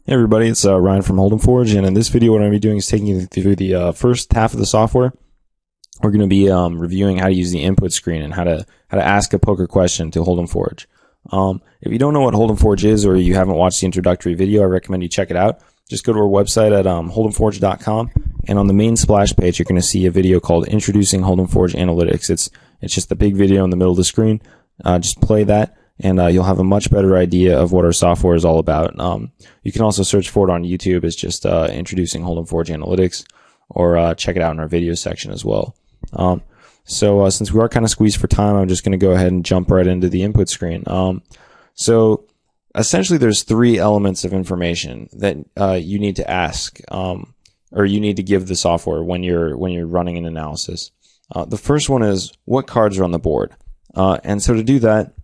Hey everybody, it's Ryan from Hold'em Forge, and in this video what I'm going to be doing is taking you through the first half of the software. We're going to be reviewing how to use the input screen and how to ask a poker question to Hold'em Forge. If you don't know what Hold'em Forge is, or you haven't watched the introductory video, I recommend you check it out. Just go to our website at holdemforge.com, and on the main splash page you're going to see a video called Introducing Hold'em Forge Analytics. It's just a big video in the middle of the screen. Just play that, and you'll have a much better idea of what our software is all about. You can also search for it on YouTube. It's just Introducing Hold'em Forge Analytics, or check it out in our video section as well. So since we are kind of squeezed for time, I'm just going to go ahead and jump right into the input screen. So essentially there's three elements of information that you need to ask, or you need to give the software when you're running an analysis. The first one is what cards are on the board. And so to do that,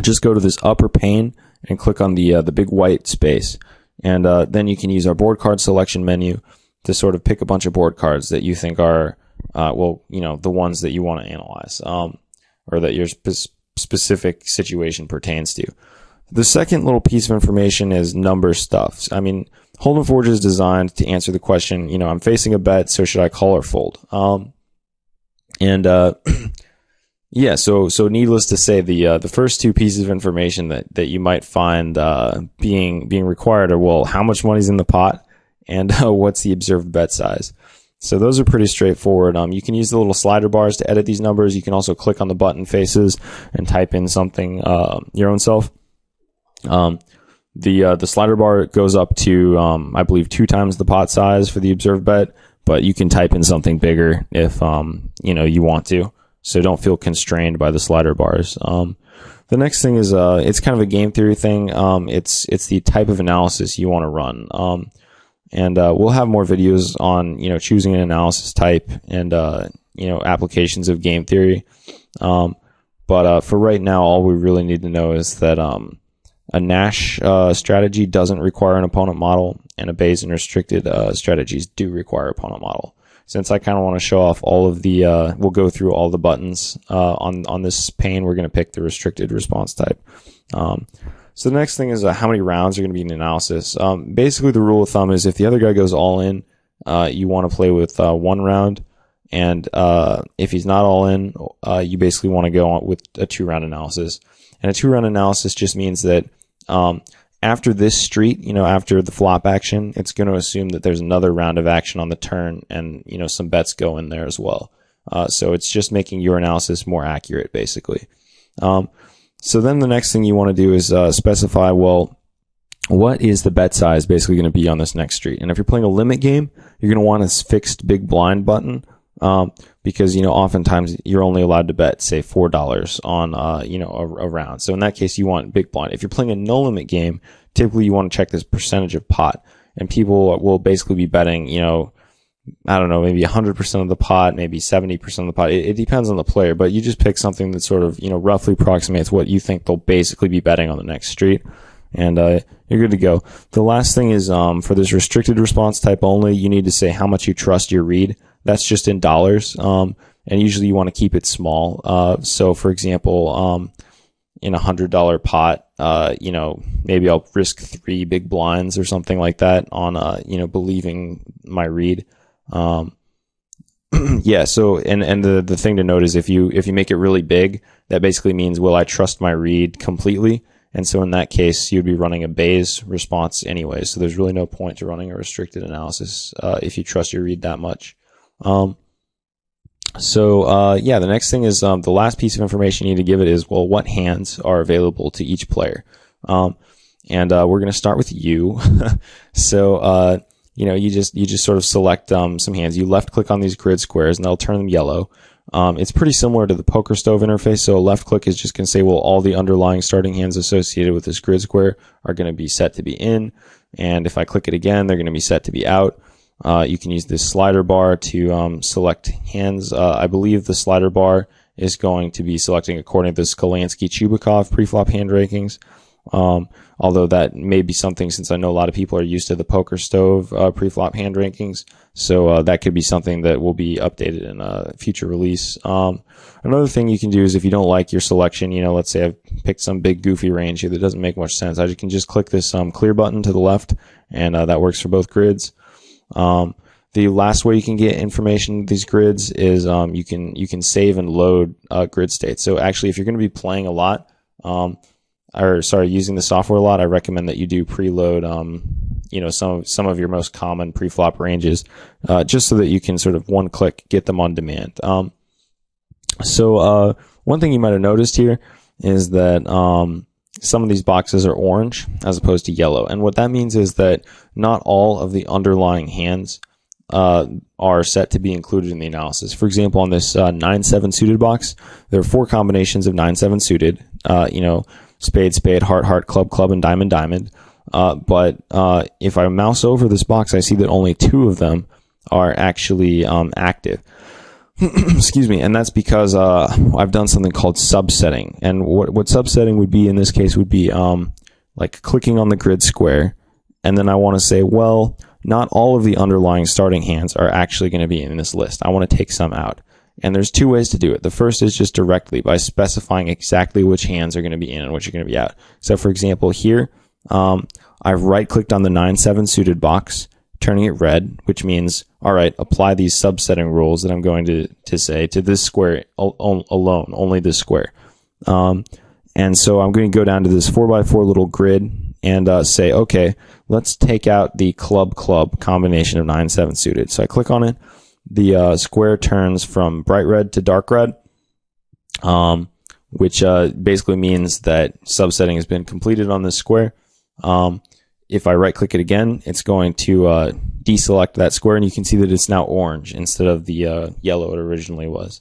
just go to this upper pane and click on the big white space, and then you can use our board card selection menu to sort of pick a bunch of board cards that you think are the ones that you want to analyze, or that your specific situation pertains to. The second little piece of information is number stuff. I mean, Hold'em Forge is designed to answer the question, I'm facing a bet, so should I call or fold? Yeah, so needless to say, the first two pieces of information that you might find being required are, well, how much money's in the pot, and what's the observed bet size. So those are pretty straightforward. You can use the little slider bars to edit these numbers. You can also click on the button faces and type in something your own self. The slider bar goes up to I believe 2 times the pot size for the observed bet, but you can type in something bigger if you want to. So don't feel constrained by the slider bars. The next thing is it's kind of a game theory thing. It's the type of analysis you want to run. And we'll have more videos on choosing an analysis type and applications of game theory. But for right now, all we really need to know is that a Nash strategy doesn't require an opponent model, and a Bayesian restricted strategies do require opponent model. Since I kind of want to show off all of the, we'll go through all the buttons on this pane. We're going to pick the restricted response type. So the next thing is how many rounds are going to be in analysis. Basically, the rule of thumb is if the other guy goes all in, you want to play with 1 round, and if he's not all in, you basically want to go on with a 2-round analysis. And a 2-round analysis just means that after this street, after the flop action, it's going to assume that there's another round of action on the turn, and some bets go in there as well. So it's just making your analysis more accurate, basically. So then the next thing you want to do is specify, well, what is the bet size basically going to be on this next street? And if you're playing a limit game, you're going to want a fixed big blind button, because oftentimes you're only allowed to bet, say, $4 on a round. So in that case, you want big blind. If you're playing a no limit game, typically you want to check this percentage of pot, and people will basically be betting I don't know, maybe 100% of the pot, maybe 70% of the pot. It depends on the player, but you just pick something that sort of roughly approximates what you think they'll basically be betting on the next street, and you're good to go. The last thing is for this restricted response type only, you need to say how much you trust your read. That's just in dollars, and usually you want to keep it small. So for example, in a $100 pot, maybe I'll risk 3 big blinds or something like that on believing my read. Yeah, so and the thing to note is if you make it really big, that basically means, will I trust my read completely? And so in that case, you'd be running a Bayes response anyway. So there's really no point to running a restricted analysis if you trust your read that much. Yeah, the next thing is the last piece of information you need to give it is, well, what hands are available to each player? And we're going to start with you. So you just sort of select some hands. You left click on these grid squares, and that'll turn them yellow. It's pretty similar to the poker stove interface. So a left click is just going to say, well, all the underlying starting hands associated with this grid square are going to be set to be in, and if I click it again, they're going to be set to be out. You can use this slider bar to select hands. I believe the slider bar is going to be selecting according to the Skolansky-Chubukov preflop hand rankings. Although that may be something, since I know a lot of people are used to the poker stove pre-flop hand rankings. So that could be something that will be updated in a future release. Another thing you can do is, if you don't like your selection, let's say I've picked some big goofy range here that doesn't make much sense, I can just click this clear button to the left, and that works for both grids. The last way you can get information with these grids is you can save and load grid states. So actually, if you're going to be playing a lot, using the software a lot, I recommend that you do preload some of your most common pre-flop ranges, just so that you can sort of one click get them on demand. So one thing you might have noticed here is that some of these boxes are orange as opposed to yellow, and what that means is that not all of the underlying hands are set to be included in the analysis. For example, on this 9-7 suited box, there are 4 combinations of 9-7 suited. Spade, spade, heart, heart, club, club, and diamond, diamond. But if I mouse over this box, I see that only 2 of them are actually active. Excuse me, and that's because I've done something called subsetting. And what subsetting would be in this case would be like clicking on the grid square, and then I want to say, well, not all of the underlying starting hands are actually going to be in this list. I want to take some out. And there's 2 ways to do it. The first is just directly by specifying exactly which hands are going to be in and which are going to be out. So for example, here, I've right-clicked on the 9-7 suited box, turning it red, which means, all right, apply these subsetting rules that I'm going to say to this square alone, only this square. And so I'm going to go down to this 4x4 little grid and say, okay, let's take out the club-club combination of 9-7 suited. So I click on it. The square turns from bright red to dark red, which basically means that subsetting has been completed on this square. If I right-click it again, it's going to deselect that square, and you can see that it's now orange instead of the yellow it originally was.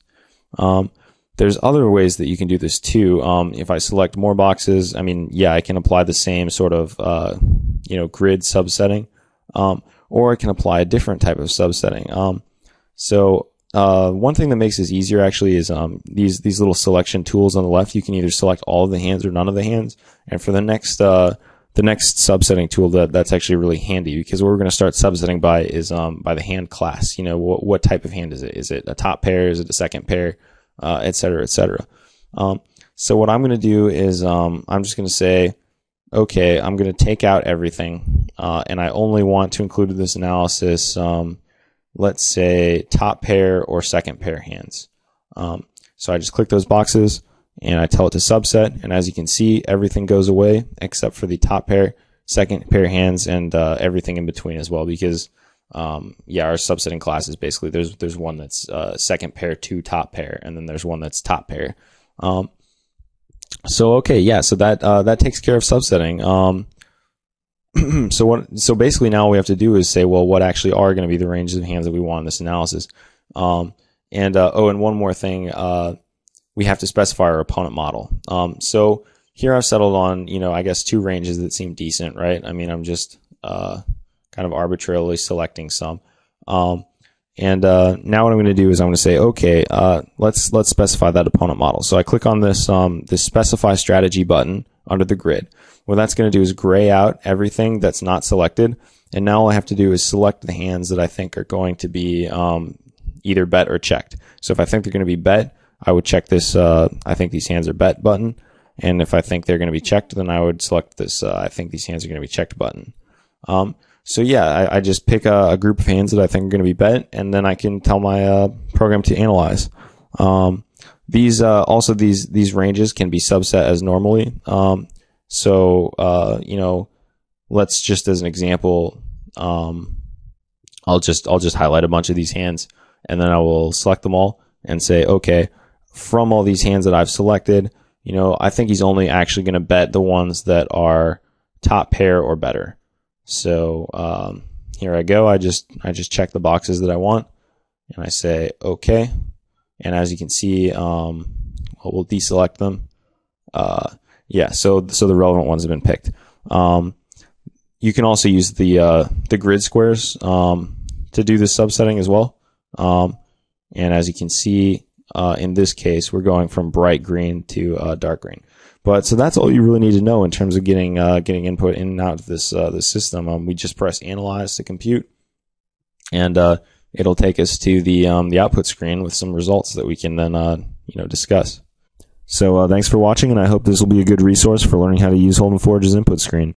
There's other ways that you can do this too. If I select more boxes, I can apply the same sort of grid subsetting, or I can apply a different type of subsetting. So one thing that makes this easier actually is these little selection tools on the left. You can either select all of the hands or none of the hands. And for the next subsetting tool, that's actually really handy, because what we're going to start subsetting by is by the hand class. What type of hand is it? Is it a top pair? Is it a second pair? Et cetera, et cetera. So what I'm going to do is I'm just going to say, okay, I'm going to take out everything, and I only want to include in this analysis, let's say, top pair or second pair hands. So I just click those boxes, and I tell it to subset, and as you can see, everything goes away except for the top pair, second pair hands, and everything in between as well, because our subsetting class is basically there's one that's second pair to top pair, and then there's one that's top pair. So that takes care of subsetting. So basically now all we have to do is say, well, what actually are going to be the ranges of hands that we want in this analysis. And one more thing, we have to specify our opponent model. So here I've settled on, I guess 2 ranges that seem decent, right? I'm just kind of arbitrarily selecting some. Now what I'm going to do is I'm going to say, okay, let's specify that opponent model. So I click on this specify strategy button under the grid. What that's going to do is gray out everything that's not selected. And now all I have to do is select the hands that I think are going to be either bet or checked. So if I think they're going to be bet, I would check this, I think these hands are bet button. And if I think they're going to be checked, then I would select this, I think these hands are going to be checked button. I just pick a group of hands that I think are going to be bet, and then I can tell my program to analyze. These ranges can be subset as normally. Let's just, as an example, I'll just highlight a bunch of these hands, and then I will select them all and say, okay, from all these hands that I've selected, I think he's only actually going to bet the ones that are top pair or better. So here I go. I just check the boxes that I want, and I say okay. And as you can see, we'll deselect them. So the relevant ones have been picked. You can also use the grid squares to do this subsetting as well. And as you can see, in this case, we're going from bright green to dark green. But so that's all you really need to know in terms of getting input in and out of this system. We just press analyze to compute, and it'll take us to the output screen with some results that we can then discuss. So thanks for watching, and I hope this will be a good resource for learning how to use Holden Forge's input screen.